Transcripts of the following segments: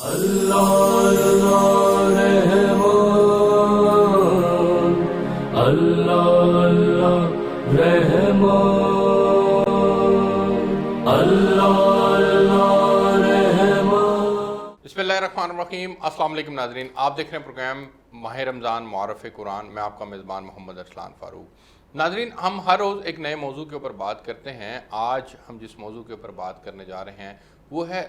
اللہ اللہ رحمان، اللہ اللہ رحمان، اللہ اللہ رحمان۔ بسم اللہ الرحمن الرحیم۔ السلام علیکم ناظرین، آپ دیکھ رہے ہیں پروگرام ماہ رمضان معرف قرآن۔ میں آپ کا میزبان محمد ارسلان فاروق۔ ناظرین، ہم ہر روز ایک نئے موضوع کے اوپر بات کرتے ہیں۔ آج ہم جس موضوع کے اوپر بات کرنے جا رہے ہیں وہ ہے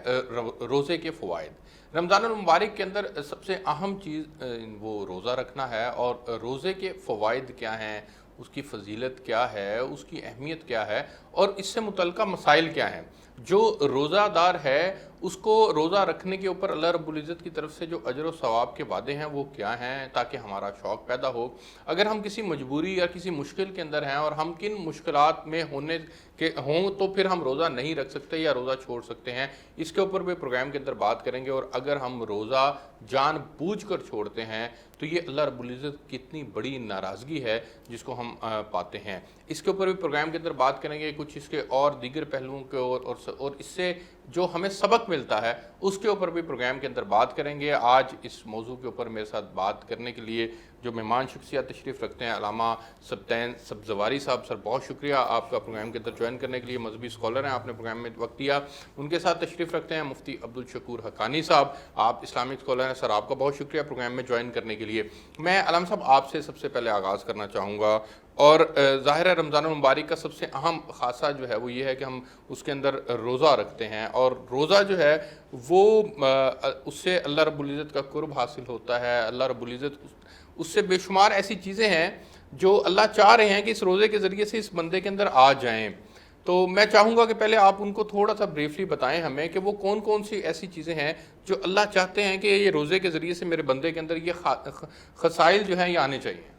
روزے کے فوائد۔ رمضان المبارک کے اندر سب سے اہم چیز وہ روزہ رکھنا ہے، اور روزے کے فوائد کیا ہیں، اس کی فضیلت کیا ہے، اس کی اہمیت کیا ہے، اور اس سے متعلقہ مسائل کیا ہیں۔ جو روزہ دار ہے اس کو روزہ رکھنے کے اوپر اللہ رب العزت کی طرف سے جو اجر و ثواب کے وعدے ہیں وہ کیا ہیں، تاکہ ہمارا شوق پیدا ہو۔ اگر ہم کسی مجبوری یا کسی مشکل کے اندر ہیں اور ہم کن مشکلات میں ہونے کے ہوں تو پھر ہم روزہ نہیں رکھ سکتے یا روزہ چھوڑ سکتے ہیں، اس کے اوپر بھی پروگرام کے اندر بات کریں گے۔ اور اگر ہم روزہ جان بوجھ کر چھوڑتے ہیں تو یہ اللہ رب العزت کی کتنی بڑی ناراضگی ہے جس کو ہم پاتے ہیں، اس کے اوپر بھی پروگرام کے اندر بات کریں گے۔ کچھ اس کے اور دیگر پہلوؤں کے اور اس سے جو ہمیں سبق ملتا ہے اس کے اوپر بھی پروگرام کے اندر بات کریں گے۔ آج اس موضوع کے اوپر میرے ساتھ بات کرنے کے لیے جو مہمان شخصیات تشریف رکھتے ہیں، علامہ سبطین سبزواری صاحب، سر بہت شکریہ آپ کا پروگرام کے اندر جوائن کرنے کے لیے۔ مذہبی اسکالر ہیں، آپ نے پروگرام میں وقت دیا۔ ان کے ساتھ تشریف رکھتے ہیں مفتی عبدالشکور حقانی صاحب، آپ اسلامک اسکالر ہیں، سر آپ کا بہت شکریہ پروگرام میں جوائن کرنے کے لیے۔ میں علامہ صاحب آپ سے سب سے پہلے آغاز کرنا چاہوں گا، اور ظاہر ہے رمضان المبارک کا سب سے اہم خاصہ جو ہے وہ یہ ہے کہ ہم اس کے اندر روزہ رکھتے ہیں، اور روزہ جو ہے وہ اس سے اللہ رب العزت کا قرب حاصل ہوتا ہے۔ اللہ رب العزت اس سے بے شمار ایسی چیزیں ہیں جو اللہ چاہ رہے ہیں کہ اس روزے کے ذریعے سے اس بندے کے اندر آ جائیں۔ تو میں چاہوں گا کہ پہلے آپ ان کو تھوڑا سا بریفلی بتائیں ہمیں کہ وہ کون کون سی ایسی چیزیں ہیں جو اللہ چاہتے ہیں کہ یہ روزے کے ذریعے سے میرے بندے کے اندر یہ خصائل جو ہیں یہ آنے چاہیے۔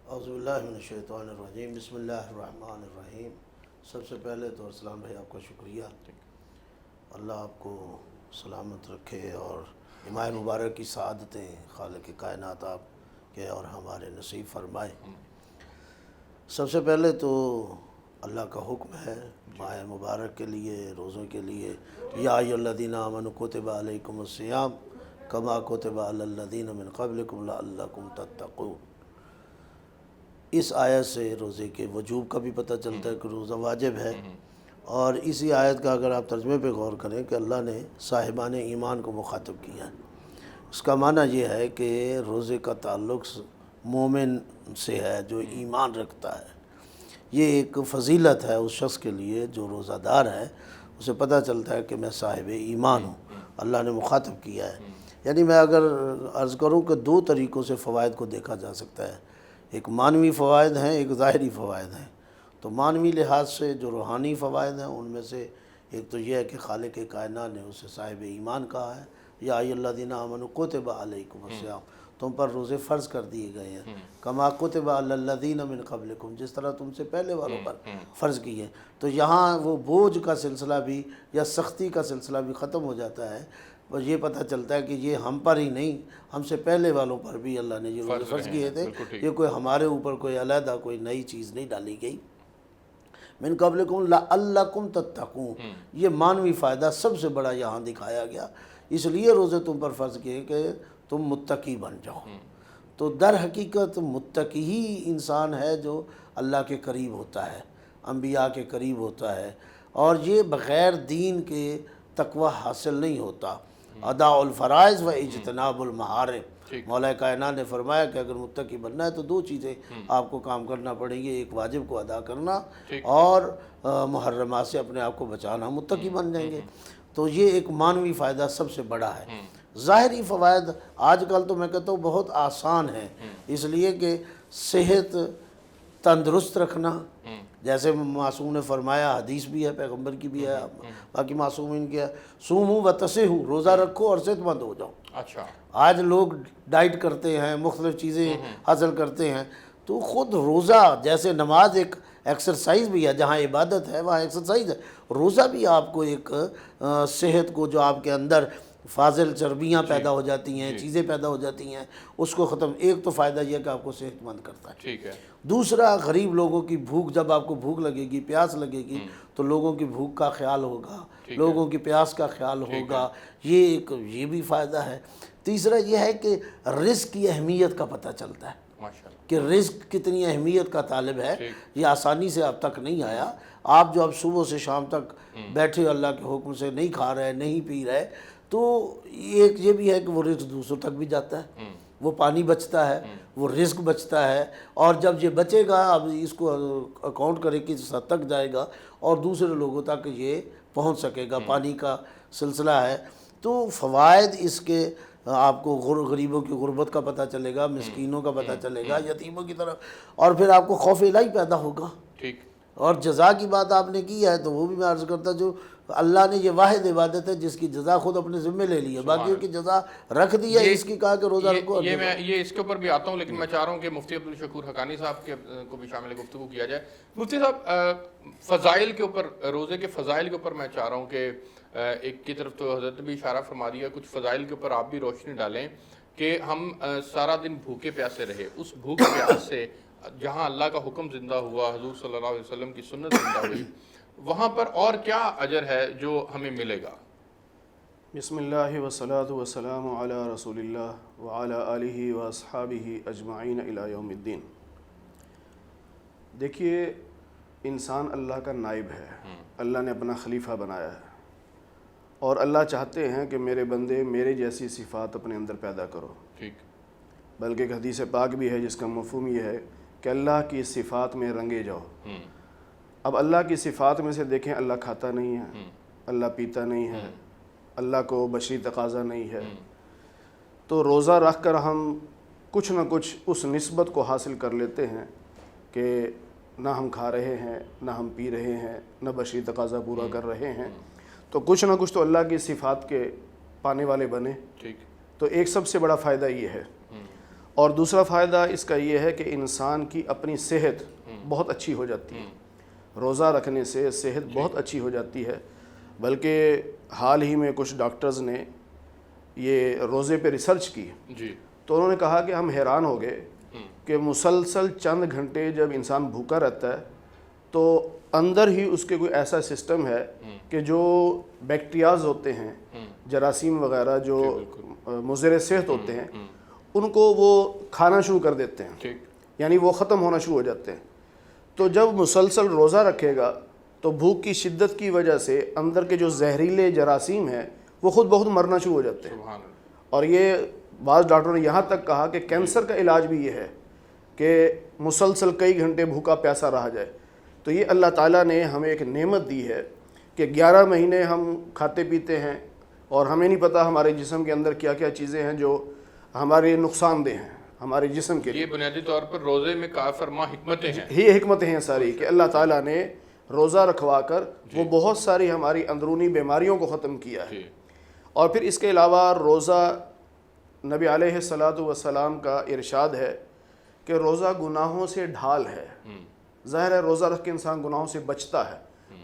اعوذ باللہ من الشیطان الرجیم، بسم اللہ الرحمن الرحیم۔ سب سے پہلے تو ارسلان بھائی آپ کا شکریہ، اللہ آپ کو سلامت رکھے اور ماہ مبارک کی سعادتیں خالق کائنات آپ کے اور ہمارے نصیب فرمائے۔ سب سے پہلے تو اللہ کا حکم ہے ماہ مبارک کے لیے، روزوں کے لیے، یا ایھا الذین آمنوا کتب علیکم الصیام کما کتب علی الذین من قبلکم لعلکم تتقون۔ اس آیت سے روزے کے وجوب کا بھی پتہ چلتا ہے کہ روزہ واجب ہے، اور اسی آیت کا اگر آپ ترجمے پہ غور کریں کہ اللہ نے صاحبان ایمان کو مخاطب کیا ہے، اس کا معنی یہ ہے کہ روزے کا تعلق مومن سے ہے جو ایمان رکھتا ہے۔ یہ ایک فضیلت ہے اس شخص کے لیے جو روزہ دار ہے، اسے پتہ چلتا ہے کہ میں صاحب ایمان ہوں، اللہ نے مخاطب کیا ہے۔ یعنی میں اگر عرض کروں کہ دو طریقوں سے فوائد کو دیکھا جا سکتا ہے، ایک معنوی فوائد ہیں، ایک ظاہری فوائد ہیں۔ تو معنوی لحاظ سے جو روحانی فوائد ہیں ان میں سے ایک تو یہ ہے کہ خالق کائنات نے اسے صاحب ایمان کہا ہے، یا ایھا الذین آمنوا کتب علیکم الصیام، تم پر روزے فرض کر دیے گئے ہیں، کما کتب علی الذین من قبلکم، جس طرح تم سے پہلے والوں پر فرض کیے۔ تو یہاں وہ بوجھ کا سلسلہ بھی یا سختی کا سلسلہ بھی ختم ہو جاتا ہے، اور یہ پتہ چلتا ہے کہ یہ ہم پر ہی نہیں، ہم سے پہلے والوں پر بھی اللہ نے یہ روزے فرض کیے تھے، یہ کوئی ہمارے اوپر کوئی علیحدہ کوئی نئی چیز نہیں ڈالی گئی۔ من قبلکم لعلکم تتقون، یہ معنوی فائدہ سب سے بڑا یہاں دکھایا گیا، اس لیے روزے تم پر فرض کیے کہ تم متقی بن جاؤ۔ تو در حقیقت متقی ہی انسان ہے جو اللہ کے قریب ہوتا ہے، انبیاء کے قریب ہوتا ہے، اور یہ بغیر دین کے تقوی حاصل نہیں ہوتا۔ اداء الفرائض و اجتناب المحارم، مولا کائنات نے فرمایا کہ اگر متقی بننا ہے تو دو چیزیں آپ کو کام کرنا پڑیں گی، ایک واجب کو ادا کرنا اور محرمات سے اپنے آپ کو بچانا، متقی بن جائیں گے۔ تو یہ ایک معنوی فائدہ سب سے بڑا ہے۔ ظاہری فوائد آج کل تو میں کہتا ہوں بہت آسان ہیں، اس لیے کہ صحت تندرست رکھنا، جیسے معصوم نے فرمایا، حدیث بھی ہے، پیغمبر کی بھی ہے، باقی معصومین کی ہے، سومو وتصحوا، روزہ رکھو اور صحت مند ہو جاؤ۔ اچھا، آج لوگ ڈائٹ کرتے ہیں، مختلف چیزیں حاصل کرتے ہیں، تو خود روزہ جیسے نماز ایک ایکسرسائز بھی ہے، جہاں عبادت ہے وہاں ایکسرسائز ہے، روزہ بھی آپ کو ایک صحت کو جو آپ کے اندر فاضل چربیاں پیدا ہو جاتی ہیں، چیزیں پیدا ہو جاتی ہیں، اس کو ختم. ایک تو فائدہ یہ کہ آپ کو صحت مند کرتا ہے. ٹھیک ہے. دوسرا غریب لوگوں کی بھوک، جب آپ کو بھوک لگے گی، پیاس لگے گی، تو لوگوں کی بھوک کا خیال ہوگا، لوگوں کی پیاس کا خیال ہوگا. یہ بھی فائدہ ہے. تیسرا یہ ہے کہ رزق کی اہمیت کا پتہ چلتا ہے ماشاءاللہ. کہ رزق کتنی اہمیت کا طالب ہے. یہ آسانی سے اب تک نہیں آیا. آپ جو اب صبح سے شام تک بیٹھے اللہ کے حکم سے نہیں کھا رہے، نہیں پی رہے، تو ایک یہ بھی ہے کہ وہ رزق دوسروں تک بھی جاتا ہے، وہ پانی بچتا ہے، وہ رزق بچتا ہے. اور جب یہ بچے گا، اب اس کو اکاؤنٹ کرے کس حد تک جائے گا اور دوسرے لوگوں تک یہ پہنچ سکے گا. پانی کا سلسلہ ہے. تو فوائد اس کے آپ کو غریبوں کی غربت کا پتہ چلے گا، مسکینوں کا پتہ چلے گا، یتیموں کی طرف، اور پھر آپ کو خوف الہی پیدا ہوگا. ٹھیک. اور جزا کی بات آپ نے کی ہے تو وہ بھی میں عرض کرتا، جو اللہ نے یہ واحد عبادت ہے جس کی جزا خود اپنے ذمے لے لی ہے، باقیوں کی جزا رکھ دی ہے. اس کی کہا کہ روزہ رکھو. یہ اس کے اوپر بھی آتا ہوں، لیکن میں چاہ رہا ہوں کہ مفتی عبدالشکور حقانی صاحب کو بھی شامل گفتگو کیا جائے. مفتی صاحب، فضائل کے اوپر، روزے کے فضائل کے اوپر میں چاہ رہا ہوں کہ ایک کی طرف تو حضرت بھی اشارہ فرما دیا، کچھ فضائل کے اوپر آپ بھی روشنی ڈالیں کہ ہم سارا دن بھوکے پیاسے رہے. اس بھوک پیاس سے جہاں اللہ کا حکم زندہ ہوا، حضور صلی اللہ علیہ وسلم کی سنت زندہ ہوئی، وہاں پر اور کیا اجر ہے جو ہمیں ملے گا؟ بسم اللہ والصلاة والسلام علی رسول اللہ وعلی آلہ واصحابہ اجمعین الی یوم الدین. دیکھیے، انسان اللہ کا نائب ہے، اللہ نے اپنا خلیفہ بنایا ہے، اور اللہ چاہتے ہیں کہ میرے بندے میرے جیسی صفات اپنے اندر پیدا کرو. ٹھیک. بلکہ ایک حدیث پاک بھی ہے جس کا مفہوم یہ ہے کہ اللہ کی صفات میں رنگے جاؤ. اب اللہ کی صفات میں سے دیکھیں، اللہ کھاتا نہیں ہے، اللہ پیتا نہیں ہے، اللہ کو بشری تقاضا نہیں ہے. تو روزہ رکھ کر ہم کچھ نہ کچھ اس نسبت کو حاصل کر لیتے ہیں کہ نہ ہم کھا رہے ہیں، نہ ہم پی رہے ہیں، نہ بشری تقاضا پورا کر رہے ہیں، تو کچھ نہ کچھ تو اللہ کی صفات کے پانے والے بنے. ٹھیک. تو ایک سب سے بڑا فائدہ یہ ہے. اور دوسرا فائدہ اس کا یہ ہے کہ انسان کی اپنی صحت بہت اچھی ہو جاتی ہے. روزہ رکھنے سے صحت بہت اچھی ہو جاتی ہے. بلکہ حال ہی میں کچھ ڈاکٹرز نے یہ روزے پہ ریسرچ کی، تو انہوں نے کہا کہ ہم حیران ہو گئے کہ مسلسل چند گھنٹے جب انسان بھوکا رہتا ہے تو اندر ہی اس کے کوئی ایسا سسٹم ہے کہ جو بیکٹیریاز ہوتے ہیں، جراثیم وغیرہ جو مضر صحت ہوتے ہیں، ان کو وہ کھانا شروع کر دیتے ہیں، یعنی وہ ختم ہونا شروع ہو جاتے ہیں. تو جب مسلسل روزہ رکھے گا تو بھوک کی شدت کی وجہ سے اندر کے جو زہریلے جراثیم ہیں وہ خود بخود مرنا شروع ہو جاتے ہیں. اور یہ بعض ڈاکٹروں نے یہاں تک کہا کہ کینسر کا علاج بھی یہ ہے کہ مسلسل کئی گھنٹے بھوکا پیاسا رہا جائے. تو یہ اللہ تعالیٰ نے ہمیں ایک نعمت دی ہے کہ 11 مہینے ہم کھاتے پیتے ہیں اور ہمیں نہیں پتہ ہمارے جسم کے اندر کیا کیا چیزیں ہیں جو ہمارے نقصان دہ ہیں ہمارے جسم کے لیے. یہ بنیادی طور پر روزے میں کافرما حکمتیں ہیں. یہ حکمتیں ہیں ساری کہ اللہ تعالیٰ نے روزہ رکھوا کر وہ بہت ساری ہماری اندرونی بیماریوں کو ختم کیا ہے. اور پھر اس کے علاوہ روزہ، نبی علیہ الصلاۃ والسلام کا ارشاد ہے کہ روزہ گناہوں سے ڈھال ہے. ظاہر ہے روزہ رکھ کے انسان گناہوں سے بچتا ہے.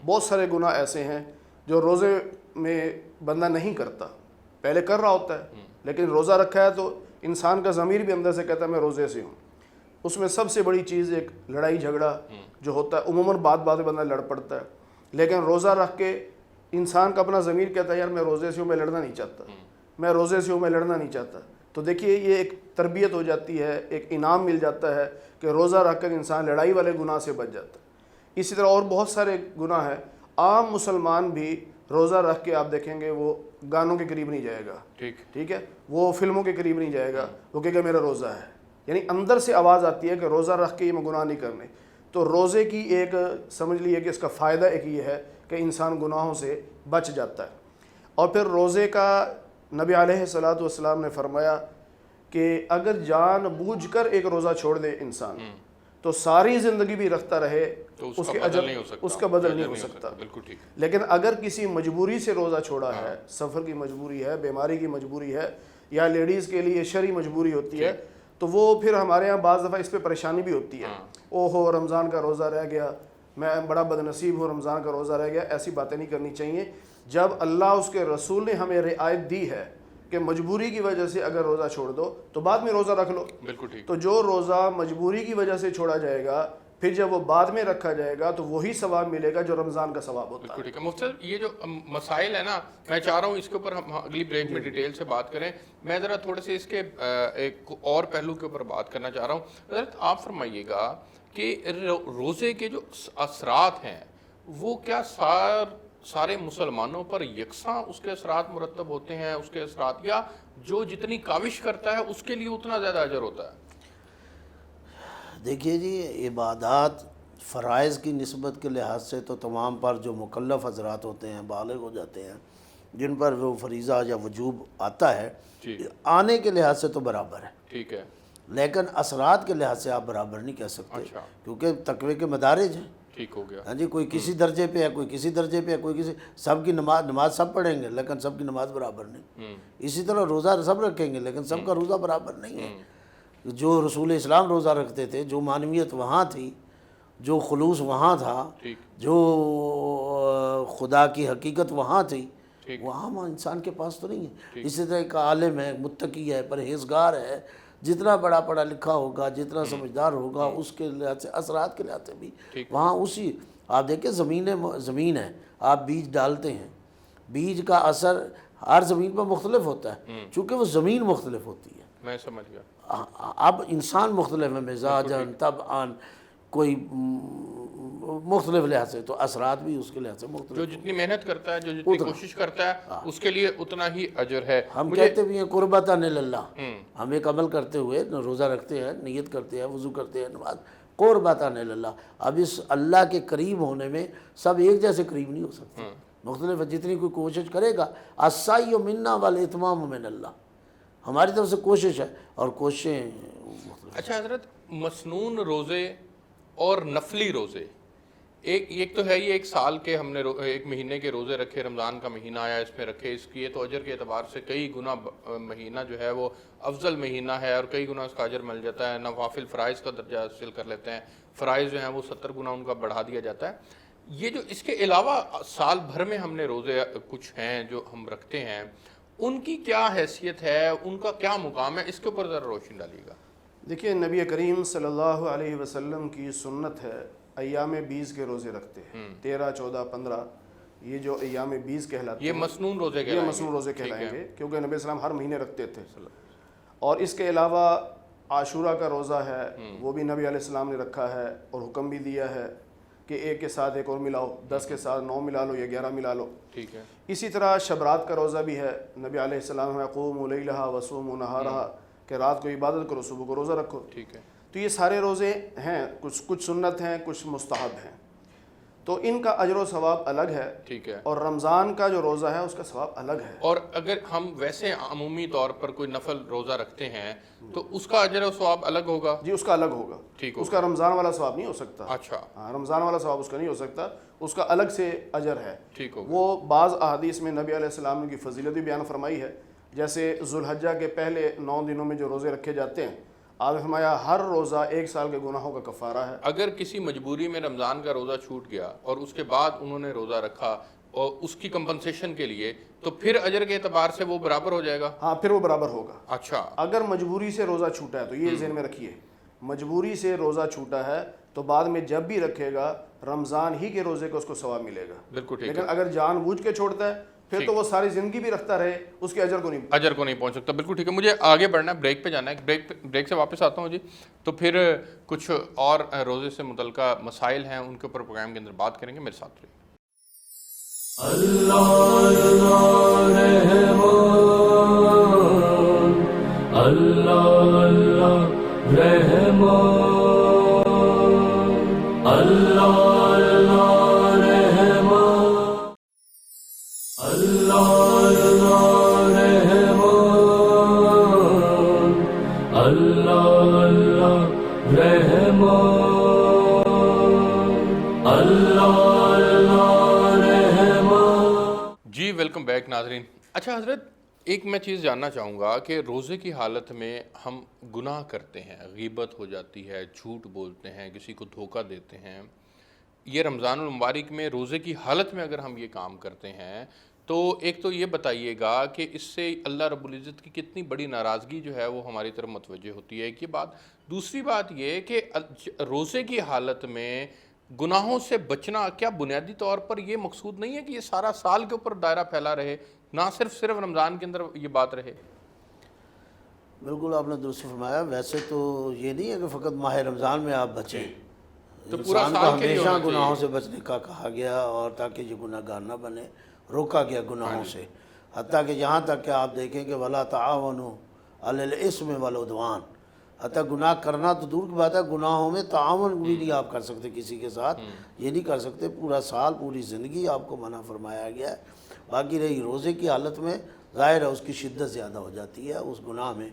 بہت سارے گناہ ایسے ہیں جو روزے میں بندہ نہیں کرتا، پہلے کر رہا ہوتا ہے، لیکن روزہ رکھا ہے تو انسان کا ضمیر بھی اندر سے کہتا ہے میں روزے سے ہوں. اس میں سب سے بڑی چیز ایک لڑائی جھگڑا جو ہوتا ہے، عموماً بات میں بندہ لڑ پڑتا ہے، لیکن روزہ رکھ کے انسان کا اپنا ضمیر کہتا ہے یار میں روزے سے ہوں، میں لڑنا نہیں چاہتا، میں روزے سے ہوں، میں لڑنا نہیں چاہتا. تو دیکھیے یہ ایک تربیت ہو جاتی ہے، ایک انعام مل جاتا ہے کہ روزہ رکھ کر انسان لڑائی والے گناہ سے بچ جاتا ہے. اسی طرح اور بہت سارے گناہ ہیں. عام مسلمان بھی روزہ رکھ کے آپ دیکھیں گے وہ گانوں کے قریب نہیں جائے گا، ٹھیک ہے، وہ فلموں کے قریب نہیں جائے گا، وہ کہے گا میرا روزہ ہے. یعنی اندر سے آواز آتی ہے کہ روزہ رکھ کے یہ میں گناہ نہیں کرنے. تو روزے کی ایک سمجھ لیے کہ اس کا فائدہ ایک یہ ہے کہ انسان گناہوں سے بچ جاتا ہے. اور پھر روزے کا نبی علیہ الصلاۃ والسلام نے فرمایا کہ اگر جان بوجھ کر ایک روزہ چھوڑ دے انسان تو ساری زندگی بھی رکھتا رہے اس کے اجر اس کا بدل نہیں ہو سکتا. لیکن اگر کسی مجبوری سے روزہ چھوڑا ہے، سفر کی مجبوری ہے، بیماری کی مجبوری ہے، یا لیڈیز کے لیے شرعی مجبوری ہوتی ہے، تو وہ پھر ہمارے ہاں بعض دفعہ اس پہ پریشانی بھی ہوتی ہے. او ہو رمضان کا روزہ رہ گیا، میں بڑا بد نصیب ہوں، رمضان کا روزہ رہ گیا. ایسی باتیں نہیں کرنی چاہیے. جب اللہ اس کے رسول نے ہمیں رعایت دی ہے کہ مجبوری کی وجہ سے اگر روزہ چھوڑ دو تو بعد میں روزہ رکھ لو. بالکل ٹھیک. تو جو روزہ مجبوری کی وجہ سے چھوڑا جائے گا پھر جب وہ بعد میں رکھا جائے گا تو وہی ثواب ملے گا جو رمضان کا ثواب ہوتا ہے. بالکل ٹھیک ہے. مفتی صاحب یہ جو مسائل ہے نا میں چاہ رہا ہوں اس کے اوپر ہم اگلی بریک میں ڈیٹیل سے بات کریں. میں ذرا تھوڑے سے اس کے ایک اور پہلو کے اوپر بات کرنا چاہ رہا ہوں. حضرت آپ فرمائیے گا کہ روزے کے جو اثرات ہیں وہ کیا سارے مسلمانوں پر یکساں اس کے اثرات مرتب ہوتے ہیں اس کے اثرات, یا جو جتنی کاوش کرتا ہے اس کے لیے اتنا زیادہ اجر ہوتا ہے؟ دیکھیے جی, عبادات فرائض کی نسبت کے لحاظ سے تو تمام پر جو مکلف حضرات ہوتے ہیں, بالغ ہو جاتے ہیں, جن پر وہ فریضہ یا وجوب آتا ہے, آنے کے لحاظ سے تو برابر ہے. ٹھیک ہے. لیکن اثرات کے لحاظ سے آپ برابر نہیں کہہ سکتے, کیونکہ تقوی کے مدارج ہیں. ٹھیک ہو گیا. ہاں جی, کوئی کسی درجے پہ ہے, کوئی کسی درجے پہ ہے, کوئی کسی, سب کی نماز سب پڑھیں گے لیکن سب کی نماز برابر نہیں. اسی طرح روزہ سب رکھیں گے لیکن سب کا روزہ برابر نہیں ہے. جو رسول اسلام روزہ رکھتے تھے, جو معنویت وہاں تھی, جو خلوص وہاں تھا, جو خدا کی حقیقت وہاں تھی, وہاں انسان کے پاس تو نہیں ہے. اسی طرح ایک عالم ہے, متقی ہے, پرہیزگار ہے, جتنا بڑا پڑھا لکھا ہوگا, جتنا سمجھدار ہوگا, اس کے لحاظ سے اثرات کے لحاظ سے بھی وہاں اسی. آپ دیکھیں زمین ہے, آپ بیج ڈالتے ہیں, بیج کا اثر ہر زمین پر مختلف ہوتا ہے چونکہ وہ زمین مختلف ہوتی ہے. میں سمجھ گیا. اب انسان مختلف ہے, مزاجاً طبعاً کوئی مختلف لحاظ سے, تو اثرات بھی اس کے لحاظ سے مختلف. جو جتنی محنت کرتا ہے, جو جتنی کوشش کرتا ہے, اس کے لیے اتنا ہی اجر ہے. ہم کہتے بھی ہیں قربتاً اللہ, ہم ایک عمل کرتے ہوئے روزہ رکھتے ہیں, نیت کرتے ہیں, وضو کرتے ہیں, نماز, قربتاً اللہ. اب اس اللہ کے قریب ہونے میں سب ایک جیسے قریب نہیں ہو سکتے, مختلف. جتنی کوئی کوشش کرے گا, السعی منا والاتمام من اللہ, ہماری طرف سے کوشش ہے اور کوششیں. اچھا حضرت, مسنون روزے اور نفلی روزے, ایک تو ہے یہ ایک سال کے ہم نے ایک مہینے کے روزے رکھے, رمضان کا مہینہ آیا اس میں رکھے, اس کی تو اجر کے اعتبار سے کئی گنا مہینہ جو ہے وہ افضل مہینہ ہے اور کئی گنا اس کا اجر مل جاتا ہے. نوافل فرائض کا درجہ حاصل کر لیتے ہیں, فرائض جو ہیں وہ 70 گنا ان کا بڑھا دیا جاتا ہے. یہ جو اس کے علاوہ سال بھر میں ہم نے روزے کچھ ہیں جو ہم رکھتے ہیں, ان کی کیا حیثیت ہے, ان کا کیا مقام ہے, اس کے اوپر ذرا روشنی ڈالیے گا. دیکھیے, نبی کریم صلی اللہ علیہ وسلم کی سنت ہے ایام 20 کے روزے رکھتے ہیں, 13, 14, 15, یہ جو ایام 20 کہلاتے ہیں, یہ مسنون روزے یہ مسنون روزے کہلائیں گے, کیونکہ نبی اسلام ہر مہینے رکھتے تھے. اور اس کے علاوہ عاشورہ کا روزہ ہے, وہ بھی نبی علیہ السلام نے رکھا ہے اور حکم بھی دیا ہے کہ ایک کے ساتھ ایک اور ملاؤ, 10 کے ساتھ 9 ملا لو یا 11 ملا لو. ٹھیک ہے. اسی طرح شبرات کا روزہ بھی ہے, نبی علیہ السلام قوموا لیلھا وصوموا نہارھا, کہ رات کو عبادت کرو, صبح کو روزہ رکھو. ٹھیک ہے. تو یہ سارے روزے ہیں, کچھ سنت ہیں, کچھ مستحب ہیں, تو ان کا اجر و ثواب الگ ہے. ٹھیک ہے. اور رمضان کا جو روزہ ہے اس کا ثواب الگ ہے. اور اگر ہم ویسے عمومی طور پر کوئی نفل روزہ رکھتے ہیں تو اس کا اجر و ثواب الگ ہوگا؟ جی, اس کا الگ ہوگا. ٹھیک. اس کا رمضان والا ثواب نہیں ہو سکتا. اچھا. ہاں, رمضان والا ثواب اس کا نہیں ہو سکتا, اس کا الگ سے اجر ہے. ٹھیک ہوگا. وہ بعض احادیث میں نبی علیہ السلام نے کی فضیلت بھی بیان فرمائی ہے, جیسے ذوالحجہ کے پہلے 9 دنوں میں جو روزے رکھے جاتے ہیں, آپ نے فرمایا ہر روزہ 1 سال کے گناہوں کا کفارہ ہے. اگر کسی مجبوری میں رمضان کا روزہ چھوٹ گیا اور اس کے بعد انہوں نے روزہ رکھا اور اس کی کمپنسیشن کے لیے, تو پھر اجر کے اعتبار سے وہ برابر ہو جائے گا؟ ہاں, پھر وہ برابر ہوگا. اچھا. اگر مجبوری سے روزہ چھوٹا ہے تو یہ ذہن میں رکھیے, مجبوری سے روزہ چھوٹا ہے تو بعد میں جب بھی رکھے گا رمضان ہی کے روزے کا اس کو ثواب ملے گا. بالکل ٹھیک. لیکن اگر جان بوجھ کے چھوڑتا ہے پھر تو وہ ساری زندگی بھی رکھتا رہے, اس کے اجر کو نہیں پہنچ سکتا. بالکل ٹھیک ہے. مجھے آگے بڑھنا ہے, بریک پہ جانا ہے, بریک سے واپس آتا ہوں جی. تو پھر کچھ اور روزے سے متعلقہ مسائل ہیں, ان کے اوپر پروگرام کے اندر بات کریں گے. میرے ساتھ رہیے. اللہ اللہ رحمان, اللہ اللہ رحمان, اللہ اللہ رحمان, اللہ اللہ رحمان, اللہ اللہ رحمان. جی, ویلکم بیک ناظرین. اچھا حضرت, ایک میں چیز جاننا چاہوں گا کہ روزے کی حالت میں ہم گناہ کرتے ہیں, غیبت ہو جاتی ہے, جھوٹ بولتے ہیں, کسی کو دھوکہ دیتے ہیں. یہ رمضان المبارک میں روزے کی حالت میں اگر ہم یہ کام کرتے ہیں تو ایک تو یہ بتائیے گا کہ اس سے اللہ رب العزت کی کتنی بڑی ناراضگی جو ہے وہ ہماری طرف متوجہ ہوتی ہے، ایک یہ بات۔ دوسری بات یہ کہ روزے کی حالت میں گناہوں سے بچنا کیا بنیادی طور پر یہ مقصود نہیں ہے کہ یہ سارا سال کے اوپر دائرہ پھیلا رہے، نہ صرف رمضان کے اندر یہ بات رہے؟ بالکل آپ نے درست فرمایا۔ ویسے تو یہ نہیں ہے کہ فقط ماہ رمضان میں آپ بچیں، تو پورا انسان کو سال کے لیے ہمیشہ ہونا چاہیے۔ گناہوں سے بچنے کا کہا گیا، اور تاکہ یہ گناہ گار نہ بنے، روکا گیا گناہوں سے، حتیٰ کہ یہاں تک کہ آپ دیکھیں کہ وَلَا تَعَاوَنُوا عَلَى الْإِثْمِ وَالْعُدْوَانِ، حتیٰ گناہ کرنا تو دور کی بات ہے، گناہوں میں تعاون بھی نہیں آپ کر سکتے کسی کے ساتھ، یہ نہیں کر سکتے، پورا سال پوری زندگی آپ کو منع فرمایا گیا ہے۔ باقی رہی روزے کی حالت میں، ظاہر ہے اس کی شدت زیادہ ہو جاتی ہے، اس گناہ میں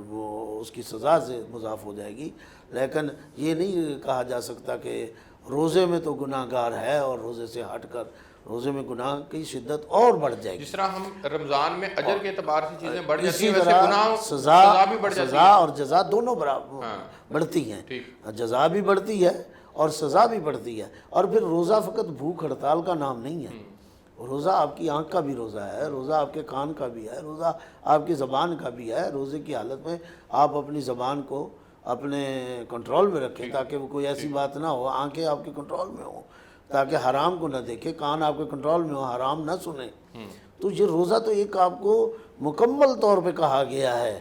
وہ اس کی سزا سے مضاف ہو جائے گی، لیکن یہ نہیں کہا جا سکتا کہ روزے میں تو گناہ گار ہے اور روزے سے ہٹ کر روزے میں گناہ کی شدت اور بڑھ جائے گی۔ جس طرح ہم رمضان میں اجر کے اعتبار سے چیزیں بڑھ جاتی اسی ہیں، ویسے طرح گناہ سزا بھی بڑھ جاتی سزا ہے۔ اور جزا دونوں برابر بڑھتی ہیں، جزا بھی بڑھتی ہے اور سزا بھی بڑھتی ہے۔ اور پھر روزہ فقط بھوک ہڑتال کا نام نہیں ہے، روزہ آپ کی آنکھ کا بھی روزہ ہے، روزہ آپ کے کان کا بھی ہے، روزہ آپ کی زبان کا بھی ہے۔ روزے کی حالت میں آپ اپنی زبان کو اپنے کنٹرول میں رکھیں تاکہ وہ کوئی ایسی بات نہ ہو، آنکھیں آپ کے کنٹرول میں ہوں تاکہ حرام کو نہ دیکھیں، کان آپ کے کنٹرول میں ہو حرام نہ سنیں۔ تو یہ روزہ تو ایک آپ کو مکمل طور پہ کہا گیا ہے۔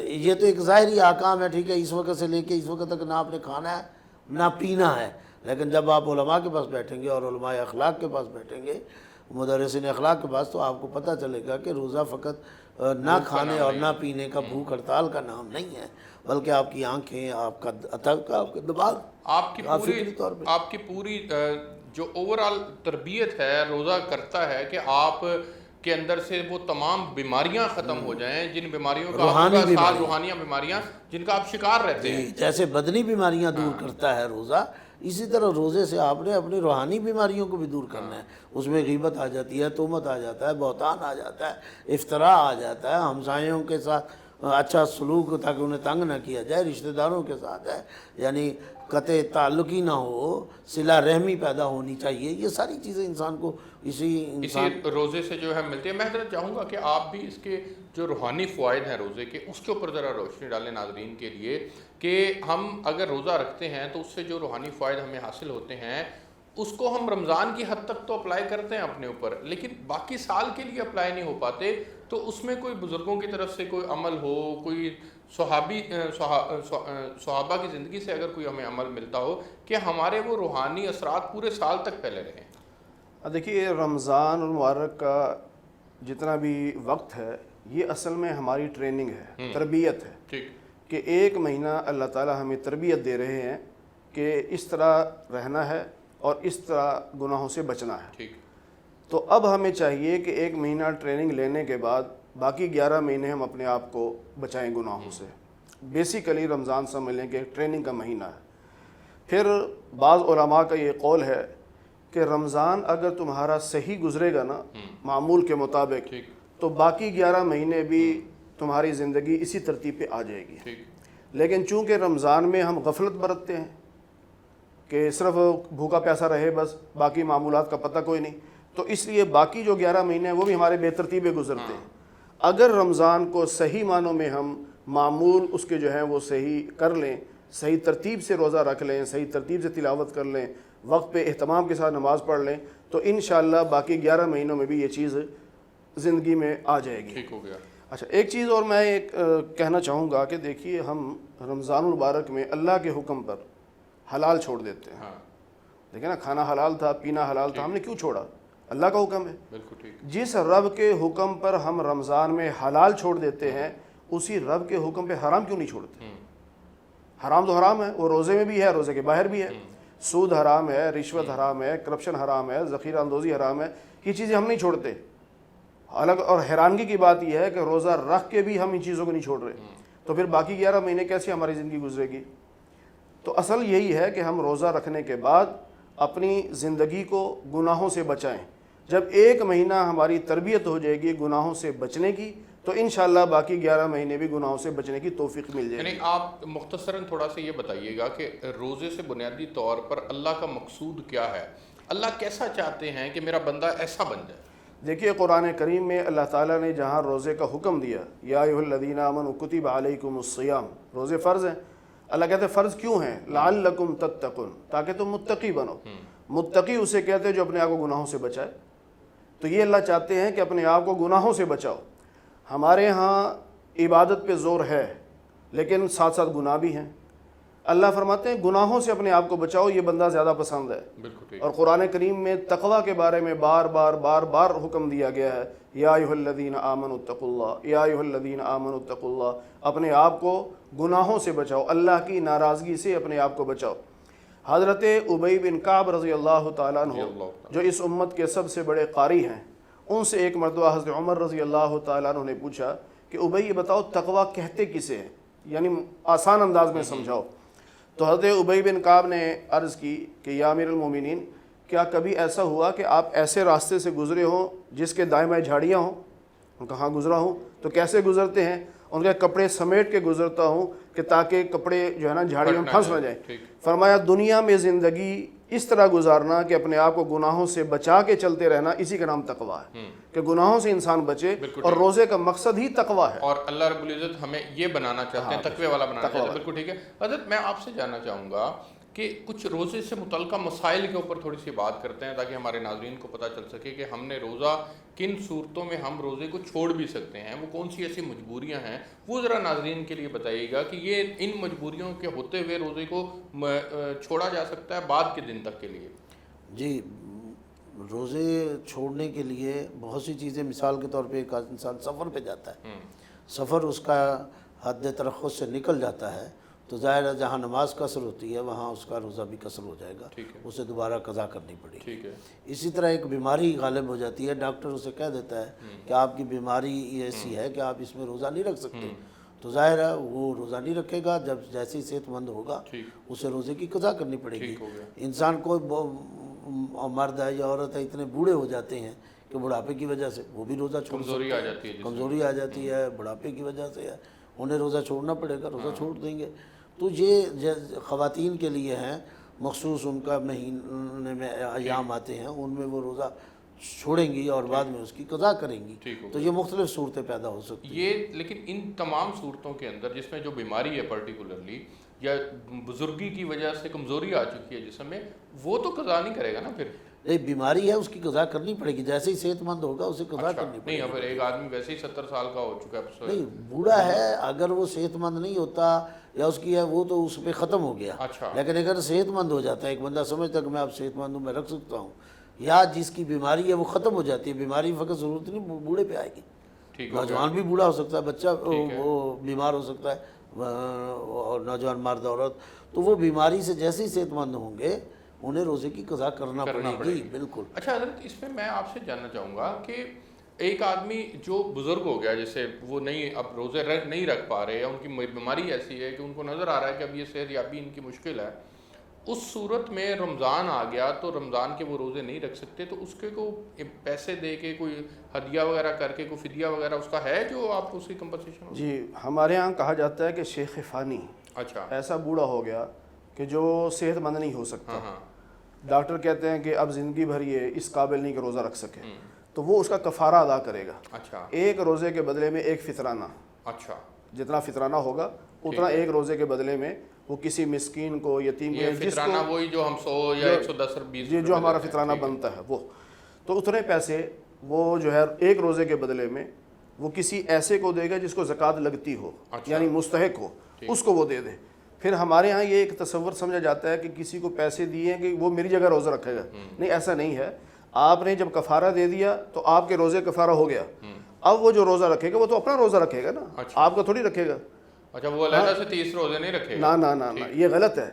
یہ تو ایک ظاہری احکام ہے، ٹھیک ہے، اس وقت سے لے کے اس وقت تک نہ آپ نے کھانا ہے نہ پینا ہے، لیکن جب آپ علماء کے پاس بیٹھیں گے اور علماء اخلاق کے پاس بیٹھیں گے، مدرسین اخلاق کے پاس، تو آپ کو پتہ چلے گا کہ روزہ فقط نہ کھانے اور نہ پینے کا، بھوک ہڑتال کا نام نہیں ہے، بلکہ آپ کی آنکھیں، آپ کا آپ کا دماغ، آپ کی پوری جو اوورآل تربیت ہے روزہ کرتا ہے کہ آپ کے اندر سے وہ تمام بیماریاں ختم ہو جائیں، جن بیماریوں کا روحانیہ بیماریاں جن کا آپ شکار رہتے ہیں۔ جیسے بدنی بیماریاں دور کرتا ہے روزہ، اسی طرح روزے سے آپ نے اپنی روحانی بیماریوں کو بھی دور کرنا ہے۔ اس میں غیبت آ جاتی ہے، تہمت آ جاتا ہے، بہتان آ جاتا ہے، افتراء آ جاتا ہے، ہمسایوں کے ساتھ اچھا سلوک تاکہ انہیں تنگ نہ کیا جائے، رشتہ داروں کے ساتھ ہے، یعنی قطع تعلقی نہ ہو، صلہ رحمی پیدا ہونی چاہیے۔ یہ ساری چیزیں انسان کو اسی روزے سے جو ہے ملتی ہے۔ میں حضرت چاہوں گا کہ آپ بھی اس کے جو روحانی فوائد ہیں روزے کے، اس کے اوپر ذرا روشنی ڈالیں ناظرین کے لیے، کہ ہم اگر روزہ رکھتے ہیں تو اس سے جو روحانی فوائد ہمیں حاصل ہوتے ہیں، اس کو ہم رمضان کی حد تک تو اپلائی کرتے ہیں اپنے اوپر، لیکن باقی سال کے لیے اپلائی نہیں ہو پاتے۔ تو اس میں کوئی بزرگوں کی طرف سے کوئی عمل ہو، کوئی صحابہ کی زندگی سے اگر کوئی ہمیں عمل ملتا ہو کہ ہمارے وہ روحانی اثرات پورے سال تک پھیلے رہیں۔ دیکھیے، رمضان المبارک کا جتنا بھی وقت ہے، یہ اصل میں ہماری ٹریننگ ہے، تربیت ہے، ٹھیک، کہ ایک مہینہ اللہ تعالیٰ ہمیں تربیت دے رہے ہیں کہ اس طرح رہنا ہے اور اس طرح گناہوں سے بچنا ہے۔ ٹھیک، تو اب ہمیں چاہیے کہ ایک مہینہ ٹریننگ لینے کے بعد باقی 11 مہینے ہم اپنے آپ کو بچائیں گناہوں سے۔ بیسیکلی رمضان سمجھ لیں کہ ٹریننگ کا مہینہ ہے۔ پھر بعض علماء کا یہ قول ہے کہ رمضان اگر تمہارا صحیح گزرے گا نا معمول کے مطابق، تو باقی 11 مہینے بھی تمہاری زندگی اسی ترتیب پہ آ جائے گی۔ لیکن چونکہ رمضان میں ہم غفلت برتتے ہیں کہ صرف بھوکا پیاسا رہے بس، باقی معمولات کا پتہ کوئی نہیں، تو اس لیے باقی جو 11 مہینے ہیں وہ بھی ہمارے بے ترتیبے گزرتے ہیں۔ اگر رمضان کو صحیح معنوں میں ہم معمول اس کے جو ہیں وہ صحیح کر لیں، صحیح ترتیب سے روزہ رکھ لیں، صحیح ترتیب سے تلاوت کر لیں، وقت پہ اہتمام کے ساتھ نماز پڑھ لیں، تو انشاءاللہ باقی 11 مہینوں میں بھی یہ چیز زندگی میں آ جائے گی۔ ٹھیک ہو گیا۔ اچھا، ایک چیز اور میں ایک کہنا چاہوں گا کہ دیکھیے، ہم رمضان المبارک میں اللہ کے حکم پر حلال چھوڑ دیتے ہیں۔ دیکھیں نا، کھانا حلال تھا، پینا حلال تھا، ہم نے کیوں چھوڑا؟ اللہ کا حکم ہے۔ بالکل ٹھیک۔ جس رب کے حکم پر ہم رمضان میں حلال چھوڑ دیتے ہیں، اسی رب کے حکم پہ حرام کیوں نہیں چھوڑتے؟ حرام تو حرام ہے، وہ روزے میں بھی ہے، روزے کے باہر بھی ہے۔ سود حرام ہے، رشوت حرام ہے، کرپشن حرام ہے، ذخیرہ اندوزی حرام ہے، یہ چیزیں ہم نہیں چھوڑتے۔ الگ اور حیرانگی کی بات یہ ہے کہ روزہ رکھ کے بھی ہم ان چیزوں کو نہیں چھوڑ رہے، تو پھر باقی 11 مہینے کیسے ہماری زندگی گزرے گی؟ تو اصل یہی ہے کہ ہم روزہ رکھنے کے بعد اپنی زندگی کو گناہوں سے بچائیں۔ جب ایک مہینہ ہماری تربیت ہو جائے گی گناہوں سے بچنے کی، تو انشاءاللہ باقی 11 مہینے بھی گناہوں سے بچنے کی توفیق مل جائے گی۔ یعنی آپ مختصراً تھوڑا سا یہ بتائیے گا کہ روزے سے بنیادی طور پر اللہ کا مقصود کیا ہے؟ اللہ کیسا چاہتے ہیں کہ میرا بندہ ایسا بن جائے؟ دیکھیے قرآن کریم میں اللہ تعالیٰ نے جہاں روزے کا حکم دیا، یا ایھا الذین آمنوا کتب علیکم الصیام، روزے فرض ہیں. اللہ کہتے ہیں فرض کیوں ہیں؟ لعلکم تتقون، تاکہ تم متقی بنو. متقی اسے کہتے ہیں جو اپنے آپ کو گناہوں سے بچائے. تو یہ اللہ چاہتے ہیں کہ اپنے آپ کو گناہوں سے بچاؤ. ہمارے ہاں عبادت پہ زور ہے لیکن ساتھ ساتھ گناہ بھی ہیں. اللہ فرماتے ہیں گناہوں سے اپنے آپ کو بچاؤ، یہ بندہ زیادہ پسند ہے. بالکل ٹھیک. اور قرآن کریم میں تقوی کے بارے میں بار بار حکم دیا گیا ہے، یا ایھا الذین آمنوا اتقوا اللہ، یا ایھا الذین آمنوا اتقوا اللہ. اپنے آپ کو گناہوں سے بچاؤ، اللہ کی ناراضگی سے اپنے آپ کو بچاؤ. حضرت ابی بن کعب رضی اللہ تعالیٰ عنہ جو اس امت کے سب سے بڑے قاری ہیں، ان سے ایک مرتبہ حضرت عمر رضی اللہ تعالیٰ عنہ نے پوچھا کہ ابی یہ بتاؤ تقوی کہتے کسے ہیں، یعنی آسان انداز میں سمجھاؤ. تو حضرت ابی بن کعب نے عرض کی کہ یا امیر المومنین، کیا کبھی ایسا ہوا کہ آپ ایسے راستے سے گزرے ہوں جس کے دائیں بائیں جھاڑیاں ہوں؟ ان کا ہاں گزرا ہوں. تو کیسے گزرتے ہیں؟ ان کے کپڑے سمیٹ کے گزرتا ہوں کہ تاکہ کپڑے جو ہے نا جھاڑیوں میں پھنس نہ جائیں. فرمایا دنیا میں زندگی اس طرح گزارنا کہ اپنے آپ کو گناہوں سے بچا کے چلتے رہنا، اسی کا نام تقوی ہے کہ گناہوں سے انسان بچے. اور روزے کا مقصد ہی تقوی ہے، اور اللہ رب العزت ہمیں یہ بنانا چاہتے ہیں، تقوی والا بنانا چاہتے ہیں. بالکل ٹھیک ہے. حضرت میں آپ سے جاننا چاہوں گا کہ کچھ روزے سے متعلقہ مسائل کے اوپر تھوڑی سی بات کرتے ہیں تاکہ ہمارے ناظرین کو پتہ چل سکے کہ ہم نے روزہ کن صورتوں میں ہم روزے کو چھوڑ بھی سکتے ہیں، وہ کون سی ایسی مجبوریاں ہیں، وہ ذرا ناظرین کے لیے بتائیے گا کہ یہ ان مجبوریوں کے ہوتے ہوئے روزے کو چھوڑا جا سکتا ہے بعد کے دن تک کے لیے. جی، روزے چھوڑنے کے لیے بہت سی چیزیں، مثال کے طور پہ ایک انسان سفر پہ جاتا ہے، سفر اس کا حد ترخص سے نکل جاتا ہے، تو ظاہر ہے جہاں نماز قصر ہوتی ہے وہاں اس کا روزہ بھی قصر ہو جائے گا، اسے دوبارہ قضا کرنی پڑے گی. اسی طرح ایک بیماری غالب ہو جاتی ہے، ڈاکٹر اسے کہہ دیتا ہے کہ آپ کی بیماری ایسی ہے کہ آپ اس میں روزہ نہیں رکھ سکتے، تو ظاہر ہے وہ روزہ نہیں رکھے گا. جب جیسے ہی صحت مند ہوگا اسے روزے کی قضا کرنی پڑے گی. انسان کو مرد ہے یا عورت ہے اتنے بوڑھے ہو جاتے ہیں کہ بڑھاپے کی وجہ سے وہ بھی روزہ چھوڑ سکتے ہیں، کمزوری آ جاتی ہے بڑھاپے کی وجہ سے، انہیں روزہ چھوڑنا پڑے گا، روزہ چھوڑ دیں گے. تو یہ خواتین کے لیے ہیں، مخصوص ان کا مہینے میں ایام آتے ہیں، ان میں وہ روزہ چھوڑیں گی اور بعد میں اس کی قضا کریں گی. تو یہ مختلف صورتیں پیدا ہو سکتی ہیں. یہ لیکن ان تمام صورتوں کے اندر جس میں جو بیماری ہے پرٹیکولرلی یا بزرگی کی وجہ سے کمزوری آ چکی ہے جسم میں، وہ تو قضا نہیں کرے گا نا. پھر ایک بیماری ہے اس کی قضا کرنی پڑے گی، جیسے ہی صحت مند ہوگا اسے قضا کرنی پڑے گی. نہیں، اگر ایک آدمی ویسے ہی 70 سال کا ہو چکا ہے، نہیں بوڑھا ہے، اگر وہ صحت مند نہیں ہوتا یا اس کی ہے وہ تو اس پہ ختم ہو گیا. لیکن اگر صحت مند ہو جاتا ہے، ایک بندہ سمجھتا ہے کہ میں اب صحت مند ہوں، میں رکھ سکتا ہوں، یا جس کی بیماری ہے وہ ختم ہو جاتی ہے، بیماری فقط ضرورت نہیں بوڑھے پہ آئے گی، نوجوان بھی بوڑھا ہو سکتا ہے، بچہ وہ بیمار ہو سکتا ہے، اور نوجوان مرد عورت، تو وہ بیماری سے جیسے ہی صحت مند ہوں گے انہیں روزے کی قضا کرنا پڑے گی. بالکل. اچھا حضرت، اس میں میں آپ سے جاننا چاہوں گا کہ ایک آدمی جو بزرگ ہو گیا، جیسے وہ نہیں اب روزے نہیں رکھ پا رہے، یا ان کی بیماری ایسی ہے کہ ان کو نظر آ رہا ہے کہ اب یہ صحت یابی ان کی مشکل ہے، اس صورت میں رمضان آ گیا تو رمضان کے وہ روزے نہیں رکھ سکتے، تو اس کے کو پیسے دے کے کوئی ہدیہ وغیرہ کر کے کوئی فدیہ وغیرہ اس کا ہے جو آپ کو اس کی کمپنسیشن؟ جی، ہمارے ہاں کہا جاتا ہے کہ شیخ فانی ایسا بوڑھا ہو گیا کہ جو صحت مند نہیں ہو سکتا، ڈاکٹر کہتے ہیں کہ اب زندگی بھر یہ اس قابل نہیں کہ روزہ رکھ سکے، تو وہ اس کا کفارہ ادا کرے گا. ایک روزے کے بدلے میں ایک فطرانہ، جتنا فطرانہ ہوگا اتنا ایک روزے کے بدلے میں وہ کسی مسکین کو، یتیم کو، جس کو وہی جو ہم 100 یا 110 20 جو ہمارا فطرانہ بنتا ہے وہ، تو اتنے پیسے وہ جو ہے ایک روزے کے بدلے میں وہ کسی ایسے کو دے گا جس کو زکوٰۃ لگتی ہو، یعنی مستحق ہو، اس کو وہ دے دے. پھر ہمارے ہاں یہ ایک تصور سمجھا جاتا ہے کہ کسی کو پیسے دیے ہیں کہ وہ میری جگہ روزہ رکھے گا. نہیں، ایسا نہیں ہے. آپ نے جب کفارہ دے دیا تو آپ کے روزے کفارہ ہو گیا. اب وہ جو روزہ رکھے گا وہ تو اپنا روزہ رکھے گا نا، آپ کا تھوڑی رکھے گا. اچھا، وہ علیحدہ سے 30 روزے نہیں رکھے گا؟ نہ، یہ غلط ہے.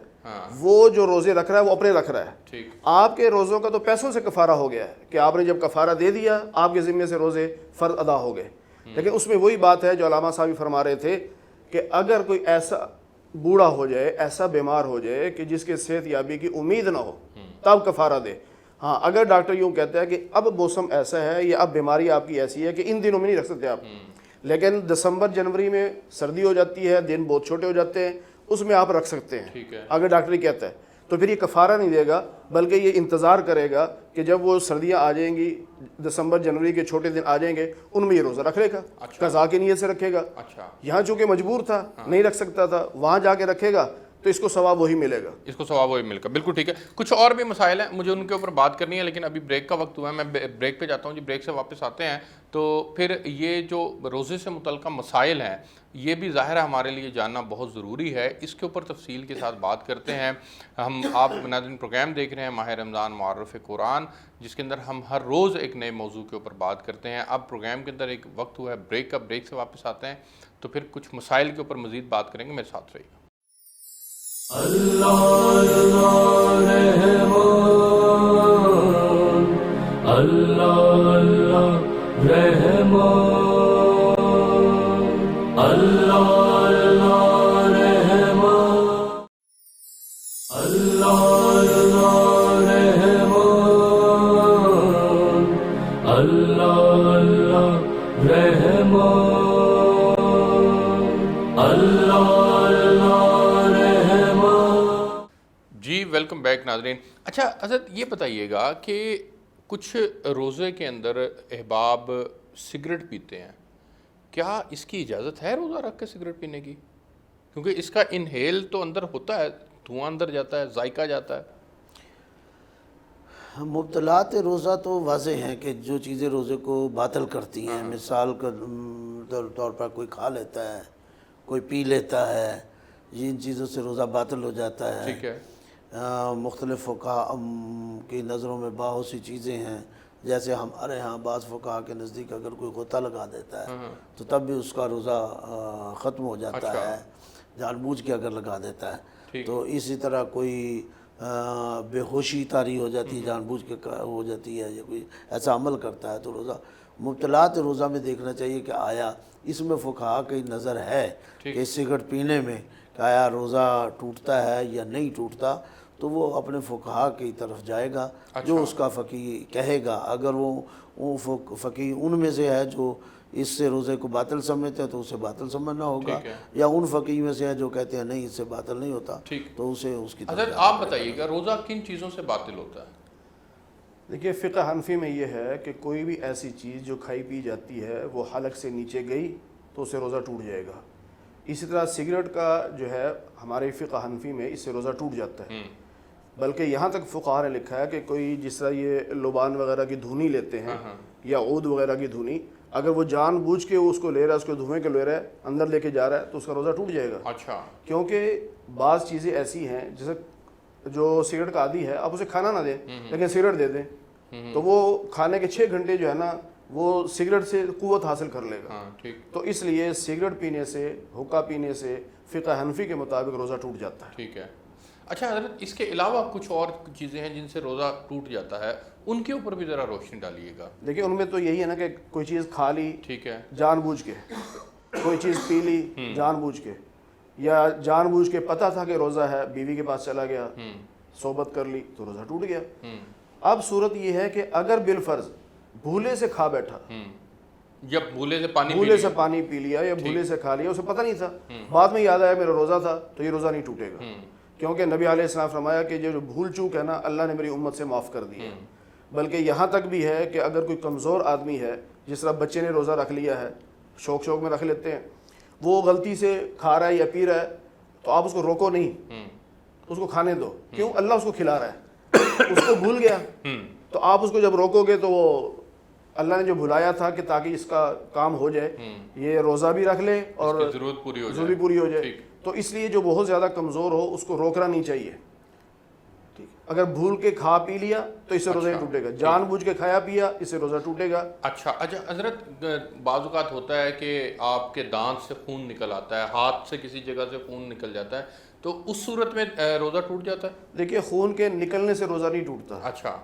وہ جو روزے رکھ رہا ہے وہ اپنے رکھ رہا ہے. آپ کے روزوں کا تو پیسوں سے کفارہ ہو گیا ہے کہ آپ نے جب کفارہ دے دیا آپ کے ذمے سے روزے فرض ادا ہو گئے. لیکن اس میں وہی بات ہے جو علامہ صاحب فرما رہے تھے کہ اگر کوئی ایسا بوڑھا ہو جائے، ایسا بیمار ہو جائے کہ جس کے صحت یابی کی امید نہ ہو، تب کفارہ دے. ہاں، اگر ڈاکٹر یوں کہتا ہے کہ اب موسم ایسا ہے یا اب بیماری آپ کی ایسی ہے کہ ان دنوں میں نہیں رکھ سکتے آپ، لیکن دسمبر جنوری میں سردی ہو جاتی ہے، دن بہت چھوٹے ہو جاتے ہیں، اس میں آپ رکھ سکتے ہیں اگر ڈاکٹر ہی کہتا ہے. تو پھر یہ کفارہ نہیں دے گا بلکہ یہ انتظار کرے گا کہ جب وہ سردیاں آ جائیں گی، دسمبر جنوری کے چھوٹے دن آ جائیں گے، ان میں یہ روزہ رکھ لے گا، قضا کی نیت سے رکھے گا۔ اچھا، یہاں چونکہ مجبور تھا، نہیں رکھ سکتا تھا، وہاں جا کے رکھے گا تو اس کو ثواب وہی ملے گا، اس کو ثواب وہی مل گا۔ بالکل ٹھیک ہے۔ کچھ اور بھی مسائل ہیں، مجھے ان کے اوپر بات کرنی ہے، لیکن ابھی بریک کا وقت ہوا ہے، میں بریک پہ جاتا ہوں جی۔ بریک سے واپس آتے ہیں تو پھر یہ جو روزے سے متعلقہ مسائل ہیں یہ بھی ظاہر ہے ہمارے لیے جاننا بہت ضروری ہے، اس کے اوپر تفصیل کے ساتھ بات کرتے ہیں۔ آپ ناظرین پروگرام دیکھ رہے ہیں ماہ رمضان معرف قرآن، جس کے اندر ہم ہر روز ایک نئے موضوع کے اوپر بات کرتے ہیں۔ اب پروگرام کے اندر ایک وقت ہوا ہے بریک کا، بریک سے واپس آتے ہیں تو پھر کچھ مسائل کے اوپر مزید بات کریں گے، میرے ساتھ رہیے گا۔ اللہ رحمان، اللہ اللہ رحمان، اللہ اللہ رحمان، اللہ اللہ رحمان، اللہ اللہ رحمان، اللہ جی ویلکم بیک ناظرین۔ اچھا حضرت یہ بتائیے گا کہ کچھ روزے کے اندر احباب سگریٹ پیتے ہیں، کیا اس کی اجازت ہے روزہ رکھ کے سگریٹ پینے کی؟ کیونکہ اس کا انہیل تو اندر ہوتا ہے، دھواں اندر جاتا ہے، ذائقہ جاتا ہے۔ مبطلات روزہ تو واضح ہیں کہ جو چیزیں روزے کو باطل کرتی ہیں، مثال کے طور پر کوئی کھا لیتا ہے، کوئی پی لیتا ہے، ان چیزوں سے روزہ باطل ہو جاتا ہے۔ ٹھیک ہے۔ مختلف فقہاء کی نظروں میں بہت سی چیزیں ہیں، جیسے ہمارے ہاں بعض فقہاء کے نزدیک اگر کوئی غوطہ لگا دیتا ہے تو تب بھی اس کا روزہ ختم ہو جاتا ہے، جان بوجھ کے اگر لگا دیتا ہے۔ تو اسی طرح کوئی بے ہوشی طاری ہو جاتی ہے، جان بوجھ کے ہو جاتی ہے، یا کوئی ایسا عمل کرتا ہے تو روزہ مبطلات روزہ میں دیکھنا چاہیے کہ آیا اس میں فقہاء کی نظر ہے کہ سگریٹ پینے میں کہ آیا روزہ ٹوٹتا ہے یا نہیں ٹوٹتا، تو وہ اپنے فقہاء کی طرف جائے گا، جو اس کا فقیہ کہے گا۔ اگر وہ فقیہ ان میں سے ہے جو اس سے روزے کو باطل سمجھتے ہیں تو اسے باطل سمجھنا ہوگا، یا ان فقیہ میں سے ہے جو کہتے ہیں نہیں اس سے باطل نہیں ہوتا تو اسے اس کی طرف۔ حضرت آپ بتائیے گا روزہ کن چیزوں سے باطل ہوتا ہے؟ دیکھیے فقہ حنفی میں یہ ہے کہ کوئی بھی ایسی چیز جو کھائی پی جاتی ہے وہ حلق سے نیچے گئی تو اسے روزہ ٹوٹ جائے گا۔ اسی طرح سگریٹ کا جو ہے ہمارے فقہ حنفی میں اس سے روزہ ٹوٹ جاتا ہے، بلکہ یہاں تک فقہاء نے لکھا ہے کہ کوئی جس طرح یہ لبان وغیرہ کی دھونی لیتے ہیں یا عود وغیرہ کی دھونی، اگر وہ جان بوجھ کے اس کو لے رہا ہے، اس کو دھوئیں کے لے رہا ہے، اندر لے کے جا رہا ہے تو اس کا روزہ ٹوٹ جائے گا۔ اچھا، کیونکہ بعض چیزیں ایسی ہیں جیسے جو سگریٹ کا عادی ہے، آپ اسے کھانا نہ دیں لیکن سگریٹ دے دیں تو وہ کھانے کے 6 گھنٹے جو ہے نا وہ سگریٹ سے قوت حاصل کر لے گا۔ تو اس لیے سگریٹ پینے سے، حقہ پینے سے فقہ حنفی کے مطابق روزہ ٹوٹ جاتا ہے۔ ٹھیک ہے۔ اچھا حضرت اس کے علاوہ کچھ اور چیزیں ہیں جن سے روزہ ٹوٹ جاتا ہے، ان کے اوپر بھی ذرا روشنی ڈالیے گا۔ دیکھیں ان میں تو یہی ہے نا کہ کوئی چیز کھا لی ٹھیک ہے، جان بوجھ کے، کوئی چیز پی لی جان بوجھ کے، یا جان بوجھ کے پتہ تھا کہ روزہ ہے، بیوی کے پاس چلا گیا، صحبت کر لی تو روزہ ٹوٹ گیا۔ اب صورت یہ ہے کہ اگر بالفرض بھولے سے کھا بیٹھا، یا بھولے سے پانی پی لیا یا بھولے سے کھا لیا، اسے پتہ نہیں تھا، بعد میں یاد آیا میرا روزہ تھا، تو یہ روزہ نہیں ٹوٹے گا، کیونکہ نبی علیہ السلام فرمایا کہ جو بھول چوک ہے نا اللہ نے میری امت سے معاف کر دی ہے۔ بلکہ یہاں تک بھی ہے کہ اگر کوئی کمزور آدمی ہے، جس طرح بچے نے روزہ رکھ لیا ہے، شوق میں رکھ لیتے ہیں، وہ غلطی سے کھا رہا ہے یا پی رہا ہے تو آپ اس کو روکو نہیں، اس کو کھانے دو، کیوں؟ اللہ اس کو کھلا رہا ہے، اس کو بھول گیا تو آپ اس کو جب روکو گے تو وہ اللہ نے جو بھلایا تھا کہ تاکہ اس کا کام ہو جائے، یہ روزہ بھی رکھ لے اور ضرورت پوری ہو جائے، تو اس لیے جو بہت زیادہ کمزور ہو اس کو روکنا نہیں چاہیے۔ اگر بھول کے کھا پی لیا تو اس سے روزہ نہیں ٹوٹے گا، جان بوجھ کے کھایا پیا اس سے روزہ ٹوٹے گا۔ اچھا حضرت بعض اوقات ہوتا ہے کہ آپ کے دانت سے خون نکل آتا ہے، ہاتھ سے کسی جگہ سے خون نکل جاتا ہے، تو اس صورت میں روزہ ٹوٹ جاتا ہے؟ دیکھیے خون کے نکلنے سے روزہ نہیں ٹوٹتا۔ اچھا،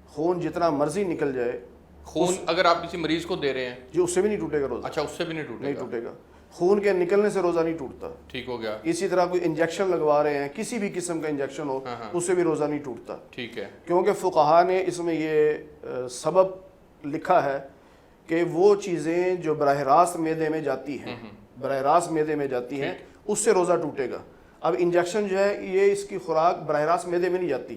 خون جتنا مرضی نکل جائے، خون اگر آپ کسی مریض کو دے رہے ہیں جو اس سے بھی نہیں ٹوٹے گا روزہ۔ اچھا، اس سے بھی نہیں ٹوٹے گا، خون کے نکلنے سے روزہ نہیں ٹوٹتا۔ ٹھیک ہو گیا۔ اسی طرح کوئی انجیکشن لگوا رہے ہیں، کسی بھی قسم کا انجیکشن ہو، اس سے بھی روزہ نہیں ٹوٹتا۔ ٹھیک ہے، کیونکہ فقہاء نے اس میں یہ سبب لکھا ہے کہ وہ چیزیں جو براہ راست معدے میں جاتی ہیں، اس سے روزہ ٹوٹے گا۔ اب انجیکشن جو ہے یہ اس کی خوراک براہ راست معدے میں نہیں جاتی،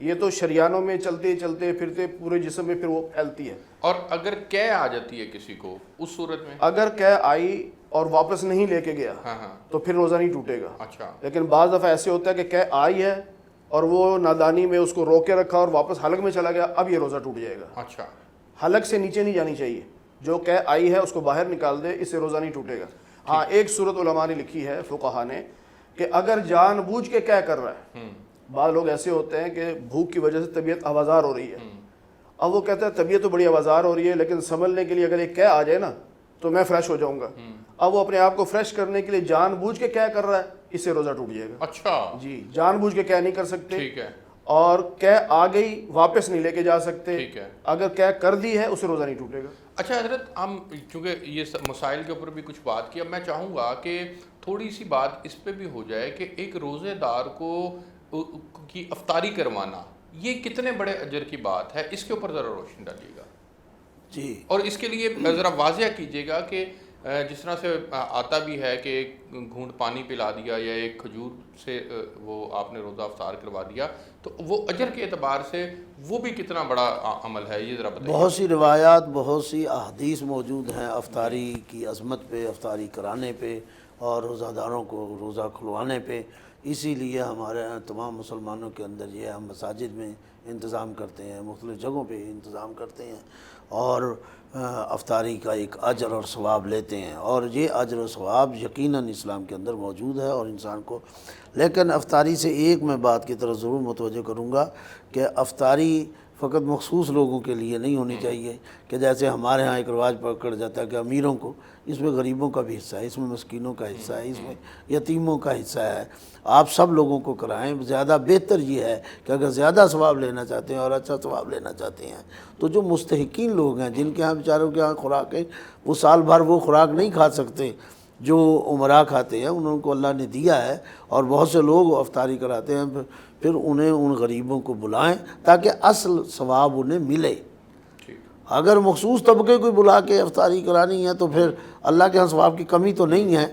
یہ تو شریانوں میں چلتے چلتے پھرتے پورے جسم میں پھر وہ پھیلتی ہے۔ اور اگر قے آ جاتی ہے کسی کو اس صورت میں؟ اگر قے آئی اور واپس نہیں لے کے گیا تو پھر روزہ نہیں ٹوٹے گا۔ اچھا، لیکن بعض دفعہ ایسے ہوتا ہے کہ قے آئی ہے اور وہ نادانی میں اس کو روک کے رکھا اور واپس حلق میں چلا گیا، اب یہ روزہ ٹوٹ جائے گا۔ اچھا، حلق سے نیچے نہیں جانی چاہیے، جو قے آئی ہے اس کو باہر نکال دے، اس سے روزہ نہیں ٹوٹے گا۔ ہاں ایک صورت علماء نے لکھی ہے فقہا نے کہ اگر جان بوجھ کے قے کر رہا ہے، بعض لوگ ایسے ہوتے ہیں کہ بھوک کی وجہ سے طبیعت آوازار ہو رہی ہے، اب وہ کہتا ہے طبیعت تو بڑی آوازار ہو رہی ہے لیکن سنبھلنے کے لیے اگر ایک قے آ جائے نا تو میں فریش ہو جاؤں گا، اب وہ اپنے آپ کو فریش کرنے کے لیے جان بوجھ کے قے کر رہا ہے، اس سے روزہ ٹوٹ جائے گا۔ اچھا جی، جان بوجھ کے قے نہیں کر سکتے، ٹھیک ہے، اور قے آ گئی واپس نہیں لے کے جا سکتے، ٹھیک ہے۔ اگر قے کر دی ہے اسے روزہ نہیں ٹوٹے گا۔ اچھا حضرت، ہم چونکہ یہ مسائل کے اوپر بھی کچھ بات کیا، میں چاہوں گا کہ تھوڑی سی بات اس پہ بھی ہو جائے کہ ایک روزے دار کو کی افطاری کروانا یہ کتنے بڑے اجر کی بات ہے، اس کے اوپر ذرا روشنی ڈالیے گا جی، اور اس کے لیے ذرا واضح کیجیے گا کہ جس طرح سے آتا بھی ہے کہ ایک گھونٹ پانی پلا دیا یا ایک کھجور سے وہ آپ نے روزہ افطار کروا دیا، تو وہ اجر کے اعتبار سے وہ بھی کتنا بڑا عمل ہے، یہ ذرا بتائیے۔ بہت سی روایات، بہت سی احادیث موجود ہیں افطاری کی عظمت پہ، افطاری کرانے پہ اور روزہ داروں کو روزہ کھلوانے پہ۔ اسی لیے ہمارے تمام مسلمانوں کے اندر یہ ہم مساجد میں انتظام کرتے ہیں، مختلف جگہوں پہ انتظام کرتے ہیں اور افطاری کا ایک اجر اور ثواب لیتے ہیں، اور یہ اجر و ثواب یقیناً اسلام کے اندر موجود ہے اور انسان کو۔ لیکن افطاری سے ایک میں بات کی طرف ضرور متوجہ کروں گا کہ افطاری فقط مخصوص لوگوں کے لیے نہیں ہونی چاہیے، کہ جیسے ہمارے ہاں ایک رواج پکڑ جاتا ہے کہ امیروں کو، اس میں غریبوں کا بھی حصہ ہے، اس میں مسکینوں کا حصہ ہے، اس میں یتیموں کا حصہ ہے، آپ سب لوگوں کو کرائیں۔ زیادہ بہتر یہ ہے کہ اگر زیادہ ثواب لینا چاہتے ہیں اور اچھا ثواب لینا چاہتے ہیں تو جو مستحقین لوگ ہیں، جن کے ہاں بیچاروں کے ہاں خوراکیں وہ سال بھر وہ خوراک نہیں کھا سکتے جو عمرہ کھاتے ہیں، ان کو اللہ نے دیا ہے، اور بہت سے لوگ افطاری کراتے ہیں، پھر انہیں ان غریبوں کو بلائیں تاکہ اصل ثواب انہیں ملے۔ اگر مخصوص طبقے کو بلا کے افطاری کرانی ہے تو پھر اللہ کے ہاں ثواب کی کمی تو نہیں ہے،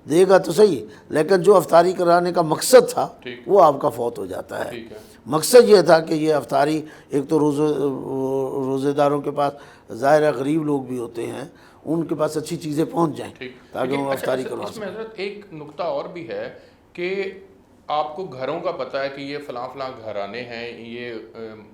دے گا تو صحیح، لیکن جو افطاری کرانے کا مقصد تھا وہ آپ کا فوت ہو جاتا ہے۔ مقصد یہ تھا کہ یہ افطاری، ایک تو روزے داروں کے پاس ظاہر ہے غریب لوگ بھی ہوتے ہیں، ان کے پاس اچھی چیزیں پہنچ جائیں تاکہ وہ افطاری کروا اس میں سکیں۔ حضرت ایک نقطہ اور بھی ہے کہ آپ کو گھروں کا پتہ ہے کہ یہ فلاں فلاں گھرانے ہیں، یہ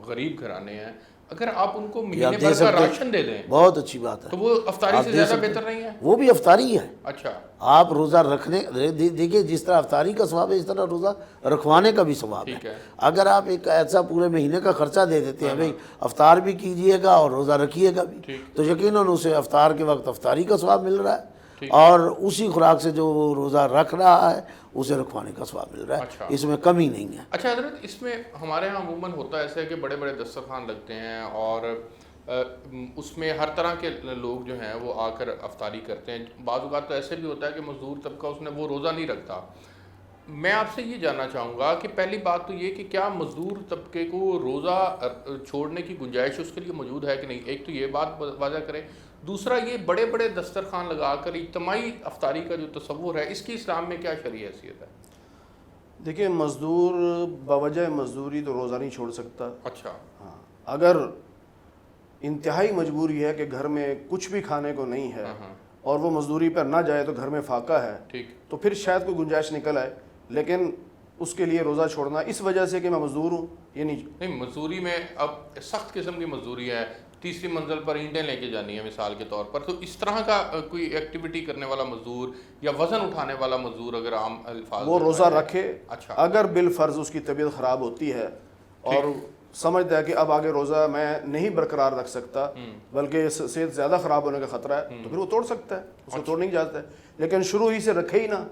غریب گھرانے ہیں، اگر آپ ان کو مہینے بھر کا راشن دے دیں بہت اچھی بات ہے، تو وہ افطاری سے زیادہ بہتر نہیں ہے؟ وہ بھی افطاری ہے۔ اچھا، آپ روزہ رکھنے دیکھیے، جس طرح افطاری کا ثواب ہے اس طرح روزہ رکھوانے کا بھی ثواب ہے۔ اگر آپ ایک ایسا پورے مہینے کا خرچہ دے دیتے ہیں، بھئی افطار بھی کیجئے گا اور روزہ رکھیے گا بھی، تو یقیناً اسے افطار کے وقت افطاری کا ثواب مل رہا ہے اور اسی خوراک سے جو وہ روزہ رکھ رہا ہے اسے رکھوانے کا ثواب مل رہا ہے، اس میں کمی نہیں ہے۔ اچھا حضرت، اس میں ہمارے ہاں عموماً ہوتا ایسا ہے کہ بڑے بڑے دسترخوان لگتے ہیں اور اس میں ہر طرح کے لوگ جو ہیں وہ آ کر افطاری کرتے ہیں۔ بعض اوقات تو ایسے بھی ہوتا ہے کہ مزدور طبقہ اس نے وہ روزہ نہیں رکھتا۔ میں آپ سے یہ جاننا چاہوں گا کہ پہلی بات تو یہ کہ کیا مزدور طبقے کو روزہ چھوڑنے کی گنجائش اس کے لیے موجود ہے کہ نہیں، ایک تو یہ بات واضح کریں۔ دوسرا، یہ بڑے بڑے دسترخوان لگا کر اجتماعی افطاری کا جو تصور ہے، اس کی اسلام میں کیا شرعی حیثیت ہے؟ دیکھیں، مزدور بوجہ مزدوری تو روزہ نہیں چھوڑ سکتا۔ اچھا، ہاں، اگر انتہائی مجبوری ہے کہ گھر میں کچھ بھی کھانے کو نہیں ہے اور وہ مزدوری پر نہ جائے تو گھر میں فاقہ ہے، تو پھر شاید کوئی گنجائش نکل آئے، لیکن اس کے لیے روزہ چھوڑنا اس وجہ سے کہ میں مزدور ہوں یہ نہیں۔ مزدوری میں اب سخت قسم کی مزدوری ہے، تیسری منزل پر اینٹیں لے کے جانی ہے مثال کے طور پر، تو اس طرح کا کوئی ایکٹیویٹی کرنے والا مزدور یا وزن اٹھانے والا مزدور اگر عام الفاظ وہ روزہ رکھے، اچھا، اگر بالفرض اس کی طبیعت خراب ہوتی ہے اور سمجھتا ہے کہ اب آگے روزہ میں نہیں برقرار رکھ سکتا بلکہ صحت زیادہ خراب ہونے کا خطرہ ہے، تو پھر وہ توڑ سکتا ہے، اس کو توڑ نہیں جاتا ہے، لیکن شروع ہی سے رکھے ہی نہ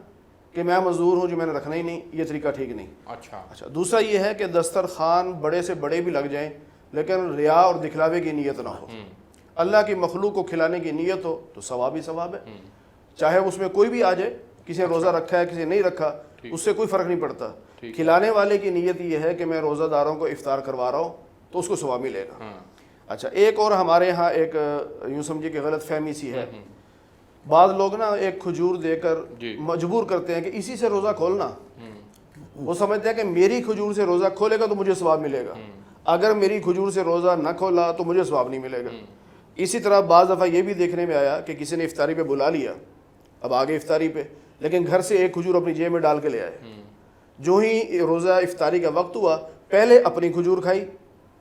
کہ میں مزدور ہوں جو میں نے رکھنا ہی نہیں، یہ طریقہ ٹھیک نہیں۔ اچھا، دوسرا یہ ہے کہ دسترخوان بڑے سے بڑے بھی لگ جائیں لیکن ریا اور دکھلاوے کی نیت نہ ہو، اللہ کی مخلوق کو کھلانے کی نیت ہو تو ثواب ہی ثواب ہے، چاہے اس میں کوئی بھی آ جائے، کسی نے روزہ رکھا ہے کسی نے نہیں رکھا، اس سے کوئی فرق نہیں پڑتا۔ کھلانے والے کی نیت یہ ہے کہ میں روزہ داروں کو افطار کروا رہا ہوں تو اس کو ثواب ملے گا۔ اچھا، ایک اور ہمارے ہاں ایک یوں سمجھے کہ غلط فہمی سی ہے، بعض لوگ نا ایک کھجور دے کر مجبور کرتے ہیں کہ اسی سے روزہ کھولنا، وہ سمجھتے ہیں کہ میری کھجور سے روزہ کھولے گا تو مجھے ثواب ملے گا، اگر میری کھجور سے روزہ نہ کھولا تو مجھے ثواب نہیں ملے گا۔ اسی طرح بعض دفعہ یہ بھی دیکھنے میں آیا کہ کسی نے افطاری پہ بلا لیا، اب آگے افطاری پہ، لیکن گھر سے ایک کھجور اپنی جیب میں ڈال کے لے آئے، جو ہی روزہ افطاری کا وقت ہوا پہلے اپنی کھجور کھائی،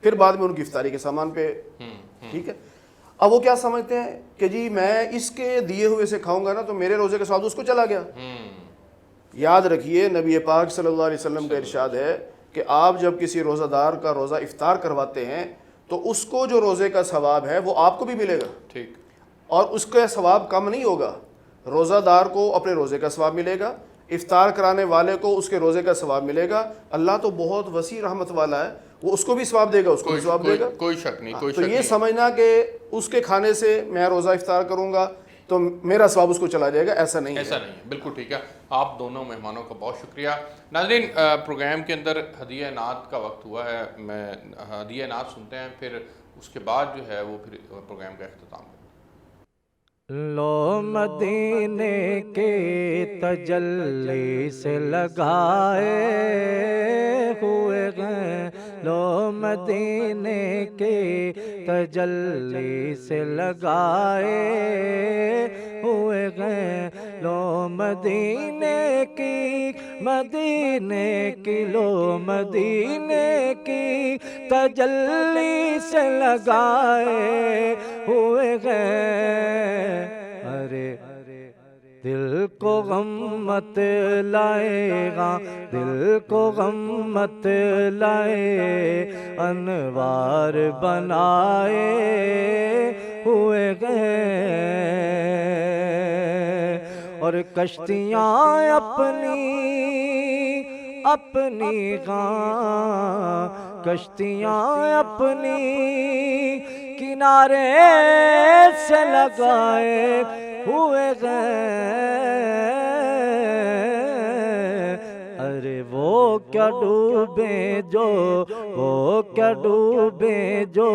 پھر بعد میں ان کی افطاری کے سامان پہ، ٹھیک ہے۔ اب وہ کیا سمجھتے ہیں کہ جی میں اس کے دیے ہوئے سے کھاؤں گا نا تو میرے روزے کا ثواب اس کو چلا گیا۔ یاد رکھیے نبی پاک صلی اللہ علیہ وسلم کا ارشاد ہے کہ آپ جب کسی روزہ دار کا روزہ افطار کرواتے ہیں تو اس کو جو روزے کا ثواب ہے وہ آپ کو بھی ملے گا، ٹھیک، اور اس کا ثواب کم نہیں ہوگا۔ روزہ دار کو اپنے روزے کا ثواب ملے گا، افطار کرانے والے کو اس کے روزے کا ثواب ملے گا۔ اللہ تو بہت وسیع رحمت والا ہے، وہ اس کو بھی ثواب دے گا، اس کو بھی ثواب دے گا۔ کوئی شک نہیں، کوئی شک تو یہ نہیں۔ سمجھنا کہ اس کے کھانے سے میں روزہ افطار کروں گا تو میرا ثواب اس کو چلا جائے گا، ایسا نہیں ہے۔ ایسا نہیں ہے، بالکل ٹھیک ہے۔ آپ دونوں مہمانوں کا بہت شکریہ۔ ناظرین، پروگرام کے اندر ہدیہ نعت کا وقت ہوا ہے، میں ہدیہ نعت سنتے ہیں، پھر اس کے بعد جو ہے وہ پھر پروگرام کا اختتام کرتے ہیں۔ لو مدینے کے تجلی سے لگائے ہوئے ہیں، لو مدینے کے تجلی سے لگائے ہوئے ہیں، لو مدینے کی، مدینے کی، لو مدینے کی تجلی سے لگائے ہوئے ہیں۔ ارے دل کو غم مت لائے گا، دل کو غم مت لائے، انوار بنائے ہوئے ہیں، اور کشتیاں اپنی اپنی گاں، کشتیاں اپنی کنارے سے لگائے ہوئے ہیں۔ ارے وہ کیا ڈوبے جو، وہ کیا ڈوبے جو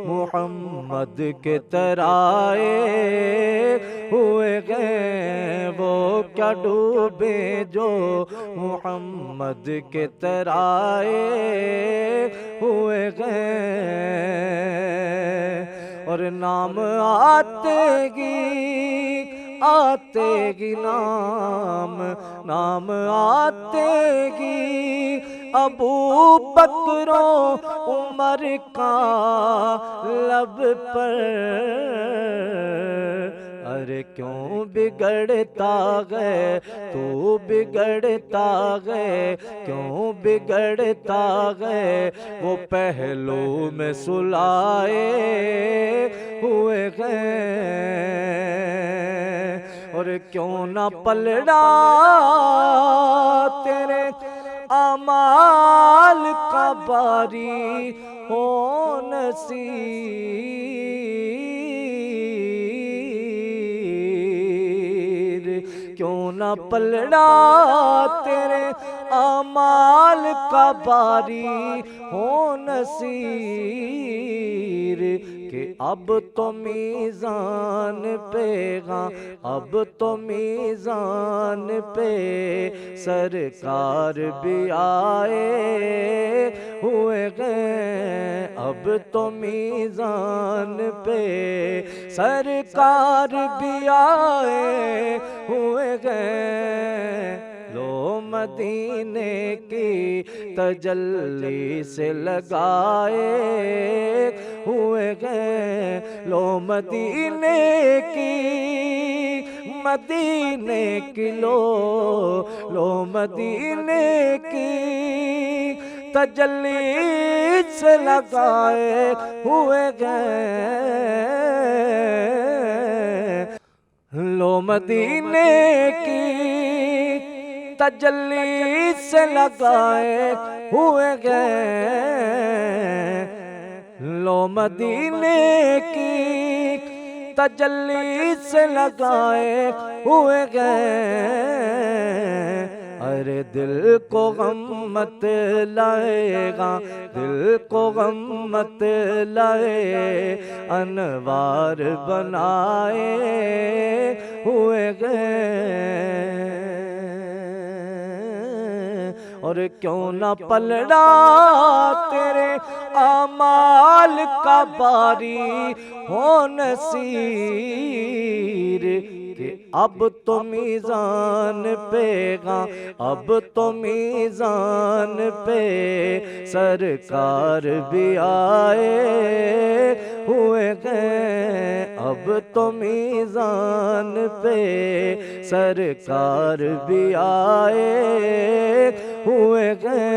محمد کے ترائے ہوئے ہیں، وہ کیا ڈوبے جو محمد کے ترائے ہوئے ہیں، اور نام آتے گی، آتے گی نام، نام آتے گی ابو بکر و عمر کا لب پر۔ ارے کیوں بگڑتا گئے تو بگڑتا گئے، کیوں بگڑتا گئے وہ پہلو میں سلائے ہوئے ہیں، اور کیوں نہ پلڑا تیرے اعمال کا باری ہو نصیب، کیوں نہ پلڑا تیرے اعمال کا باری ہو نصیر، کہ اب تو میزان پہ گا، اب تو میزان پہ سرکار بھی آئے ہوئے ہیں، اب تو میزان پہ سرکار بھی آئے ہوئے ہیں، لو مدینے کی تجلی سے لگائے ہوئے ہیں، لو مدینے کی، مدینے کی، لو مدینے کی تجلی سے لگائے ہوئے ہیں، لو مدینے کی تجلی سے لگائے ہوئے ہیں، لو مدینے کی تجلی سے لگائے ہوئے ہیں، ارے دل کو غم مت لائے گا، دل کو غم مت لائے، انوار بنائے ہوئے ہیں، اور کیوں نہ پلڑا تیرے اعمال کا باری ہو نصیر کہ اب تو میزان پہ گا، اب تو میزان پہ سرکار بھی آئے ہوئے گئے، اب تو میزان پہ سرکار بھی آئے ہوئے گئے۔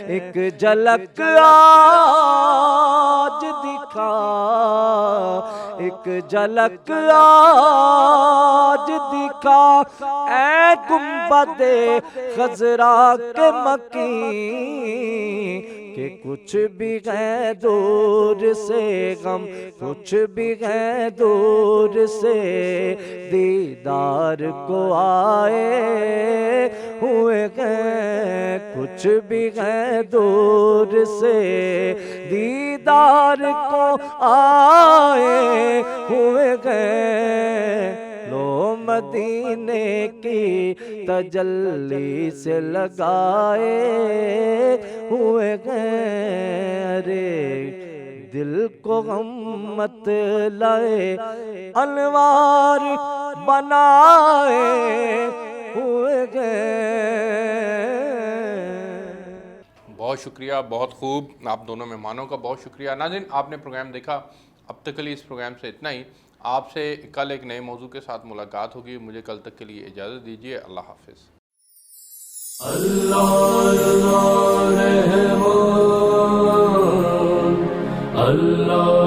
ایک جھلک آج دکھا، ایک جھلک آج دکھا اے گنبد خضرا کے مکیں، کہ کچھ بھی ہے دور سے غم، کچھ بھی ہے دور سے دیدار کو آئے ہوئے گئے، کچھ بھی ہے دور سے دیدار کو آئے ہوئے گئے۔ لو مدینے کی تجلی سے لگائے ہوئے گئے، ارے دل کو غم مت لائے انوار بنائے ہوئے گئے۔ بہت شکریہ، بہت خوب، آپ دونوں مہمانوں کا بہت شکریہ۔ ناظرین، آپ نے پروگرام دیکھا، اب تک کے لیے اس پروگرام سے اتنا ہی۔ آپ سے کل ایک نئے موضوع کے ساتھ ملاقات ہوگی، مجھے کل تک کے لیے اجازت دیجیے، اللہ حافظ۔ اللہ